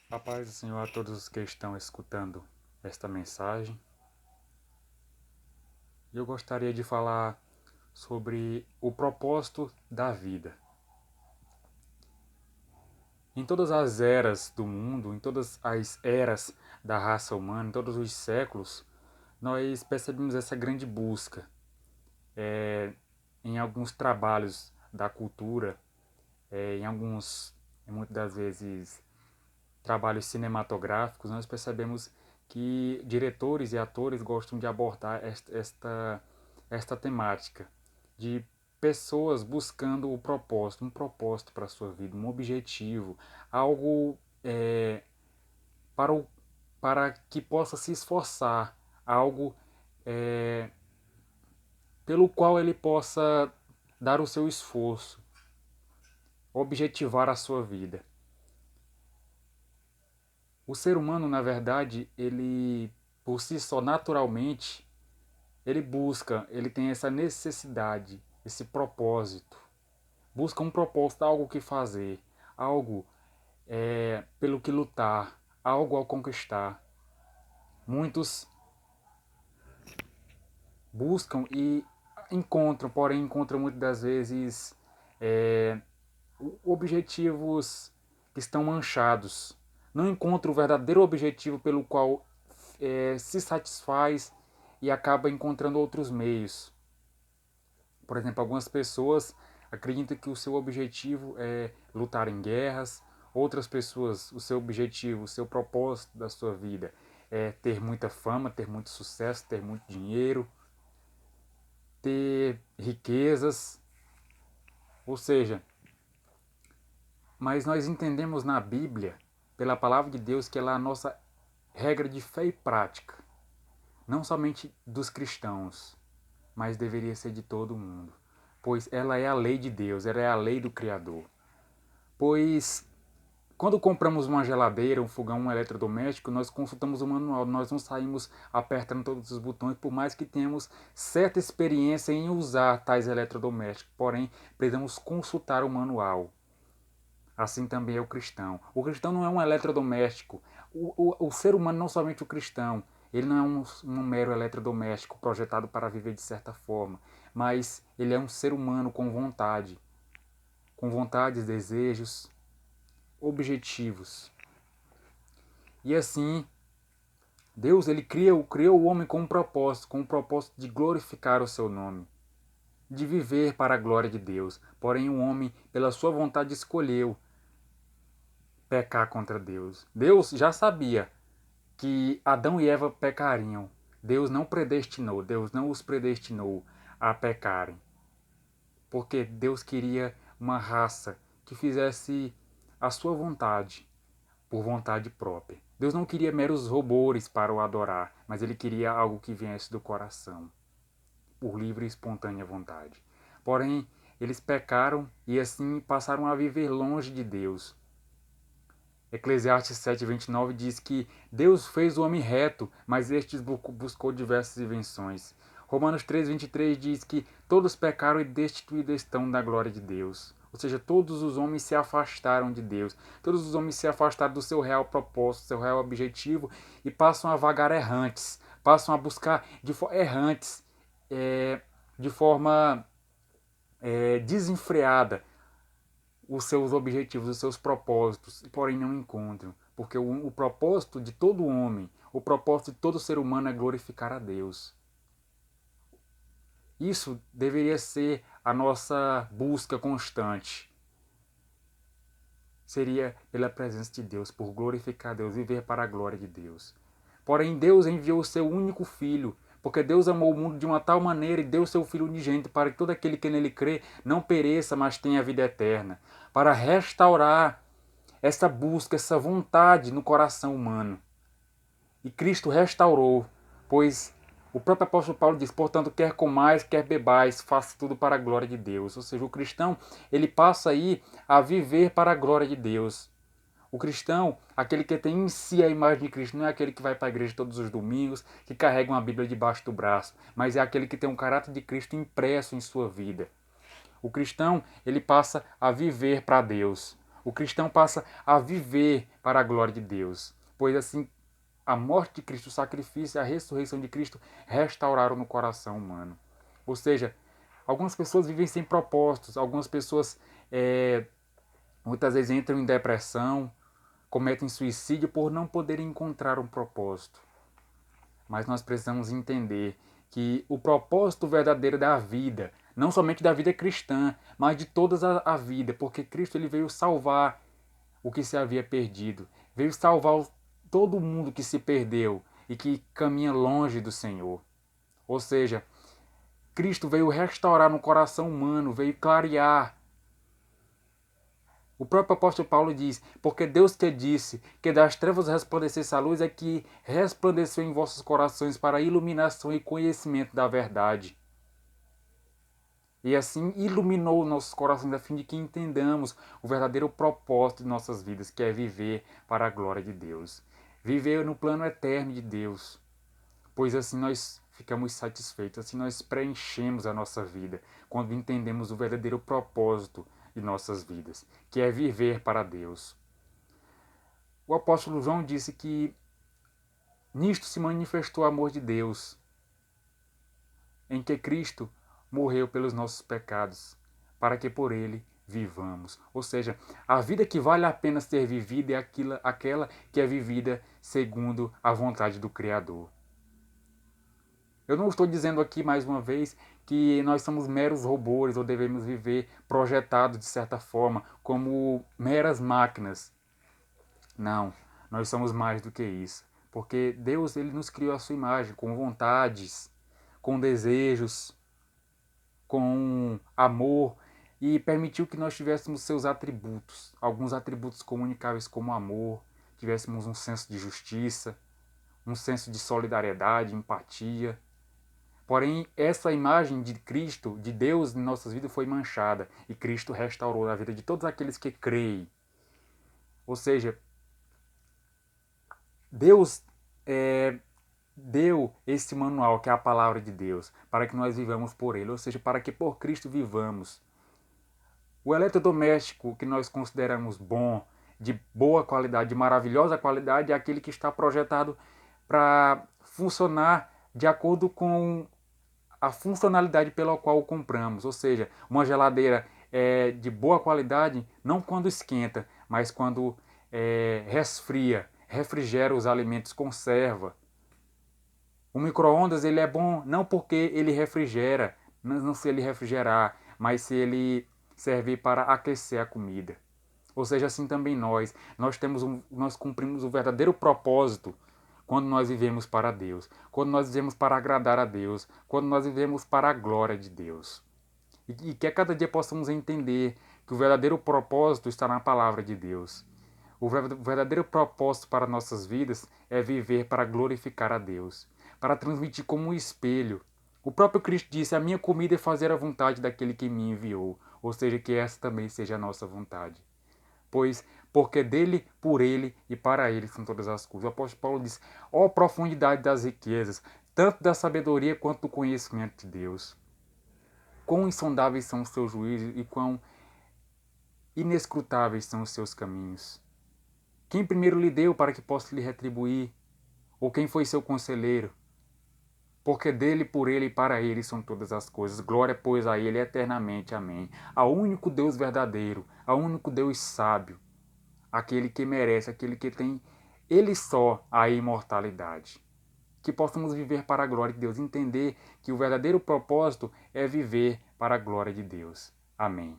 A paz do Senhor a todos os que estão escutando esta mensagem. Eu gostaria de falar sobre o propósito da vida. Em todas as eras do mundo, em todas as eras da raça humana, em todos os séculos, nós percebemos essa grande busca. Em alguns trabalhos da cultura, muitas das vezes, trabalhos cinematográficos, nós percebemos que diretores e atores gostam de abordar esta temática, de pessoas buscando o propósito, um propósito para a sua vida, um objetivo, algo para, para que possa se esforçar, algo é, pelo qual ele possa dar o seu esforço, objetivar a sua vida. O ser humano, na verdade, ele por si só, naturalmente, ele tem essa necessidade, esse propósito. Busca um propósito, algo que fazer, algo pelo que lutar, algo a conquistar. Muitos buscam e encontram, porém encontram muitas das vezes objetivos que estão manchados. Não encontra o verdadeiro objetivo pelo qual se satisfaz e acaba encontrando outros meios. Por exemplo, algumas pessoas acreditam que o seu objetivo é lutar em guerras, outras pessoas, o seu objetivo, o seu propósito da sua vida é ter muita fama, ter muito sucesso, ter muito dinheiro, ter riquezas. Ou seja, mas nós entendemos na Bíblia, pela palavra de Deus, que ela é a nossa regra de fé e prática. Não somente dos cristãos, mas deveria ser de todo mundo. Pois ela é a lei de Deus, ela é a lei do Criador. Pois quando compramos uma geladeira, um fogão, um eletrodoméstico, nós consultamos o manual, nós não saímos apertando todos os botões, por mais que tenhamos certa experiência em usar tais eletrodomésticos, porém precisamos consultar o manual. Assim também é o cristão. O cristão não é um eletrodoméstico. O ser humano, não somente o cristão, ele não é um mero eletrodoméstico projetado para viver de certa forma, mas ele é um ser humano com vontades, desejos, objetivos. E assim, Deus ele criou o homem com um propósito de glorificar o seu nome, de viver para a glória de Deus. Porém, o homem, pela sua vontade, escolheu pecar contra Deus. Deus já sabia que Adão e Eva pecariam. Deus não predestinou, Deus não os predestinou a pecarem. Porque Deus queria uma raça que fizesse a sua vontade, por vontade própria. Deus não queria meros robôs para o adorar, mas ele queria algo que viesse do coração, por livre e espontânea vontade. Porém, eles pecaram e assim passaram a viver longe de Deus. Eclesiastes 7:29 diz que Deus fez o homem reto, mas estes buscou diversas invenções. Romanos 3:23 diz que todos pecaram e destituídos estão da glória de Deus. Ou seja, todos os homens se afastaram de Deus. Todos os homens se afastaram do seu real propósito, do seu real objetivo e passam a vagar errantes. Passam a buscar errantes, de forma desenfreada, os seus objetivos, os seus propósitos, porém não encontram. Porque o propósito de todo homem, o propósito de todo ser humano é glorificar a Deus. Isso deveria ser a nossa busca constante. Seria pela presença de Deus, por glorificar a Deus, viver para a glória de Deus. Porém, Deus enviou o seu único Filho, porque Deus amou o mundo de uma tal maneira e deu o seu Filho unigênito para que todo aquele que nele crê não pereça, mas tenha a vida eterna. Para restaurar essa busca, essa vontade no coração humano. E Cristo restaurou, pois o próprio apóstolo Paulo diz, portanto, quer comais, quer bebais, faça tudo para a glória de Deus. Ou seja, o cristão, ele passa aí a viver para a glória de Deus. O cristão, aquele que tem em si a imagem de Cristo, não é aquele que vai para a igreja todos os domingos, que carrega uma Bíblia debaixo do braço, mas é aquele que tem um caráter de Cristo impresso em sua vida. O cristão, ele passa a viver para Deus. O cristão passa a viver para a glória de Deus, pois assim a morte de Cristo, o sacrifício e a ressurreição de Cristo restauraram no coração humano. Ou seja, algumas pessoas vivem sem propósitos, algumas pessoas muitas vezes entram em depressão, cometem suicídio por não poderem encontrar um propósito. Mas nós precisamos entender que o propósito verdadeiro da vida, não somente da vida cristã, mas de toda a vida, porque Cristo ele veio salvar o que se havia perdido, veio salvar todo mundo que se perdeu e que caminha longe do Senhor. Ou seja, Cristo veio restaurar no coração humano, veio clarear. O próprio apóstolo Paulo diz, porque Deus que disse que das trevas resplandecesse a luz é que resplandeceu em vossos corações para a iluminação e conhecimento da verdade. E assim iluminou nossos corações a fim de que entendamos o verdadeiro propósito de nossas vidas, que é viver para a glória de Deus. Viver no plano eterno de Deus. Pois assim nós ficamos satisfeitos, assim nós preenchemos a nossa vida, quando entendemos o verdadeiro propósito de nossas vidas, que é viver para Deus. O apóstolo João disse que nisto se manifestou o amor de Deus, em que Cristo morreu pelos nossos pecados, para que por ele vivamos. Ou seja, a vida que vale a pena ser vivida é aquela que é vivida segundo a vontade do Criador. Eu não estou dizendo aqui, mais uma vez, que nós somos meros robôs ou devemos viver projetados, de certa forma, como meras máquinas. Não, nós somos mais do que isso. Porque Deus ele nos criou a sua imagem, com vontades, com desejos, com amor, e permitiu que nós tivéssemos seus atributos. Alguns atributos comunicáveis como amor, tivéssemos um senso de justiça, um senso de solidariedade, empatia. Porém, essa imagem de Cristo, de Deus em nossas vidas foi manchada e Cristo restaurou a vida de todos aqueles que creem. Ou seja, Deus deu esse manual, que é a palavra de Deus, para que nós vivamos por ele, ou seja, para que por Cristo vivamos. O eletrodoméstico que nós consideramos bom, de boa qualidade, de maravilhosa qualidade, é aquele que está projetado para funcionar de acordo com a funcionalidade pela qual o compramos. Ou seja, uma geladeira é de boa qualidade não quando esquenta, mas quando resfria, refrigera os alimentos, conserva. O micro-ondas ele é bom não porque ele refrigera, não se ele refrigerar, mas se ele servir para aquecer a comida. Ou seja, assim também nós cumprimos o verdadeiro propósito quando nós vivemos para Deus, quando nós vivemos para agradar a Deus, quando nós vivemos para a glória de Deus. E que a cada dia possamos entender que o verdadeiro propósito está na palavra de Deus. O verdadeiro propósito para nossas vidas é viver para glorificar a Deus, para transmitir como um espelho. O próprio Cristo disse, a minha comida é fazer a vontade daquele que me enviou, ou seja, que essa também seja a nossa vontade. Pois, porque dele, por ele e para ele são todas as coisas. O apóstolo Paulo diz, ó profundidade das riquezas, tanto da sabedoria quanto do conhecimento de Deus. Quão insondáveis são os seus juízos e quão inescrutáveis são os seus caminhos. Quem primeiro lhe deu para que possa lhe retribuir? Ou quem foi seu conselheiro? Porque dele, por ele e para ele são todas as coisas. Glória, pois, a ele eternamente. Amém. Ao único Deus verdadeiro, ao único Deus sábio, aquele que merece, aquele que tem, ele só, a imortalidade. Que possamos viver para a glória de Deus, entender que o verdadeiro propósito é viver para a glória de Deus. Amém.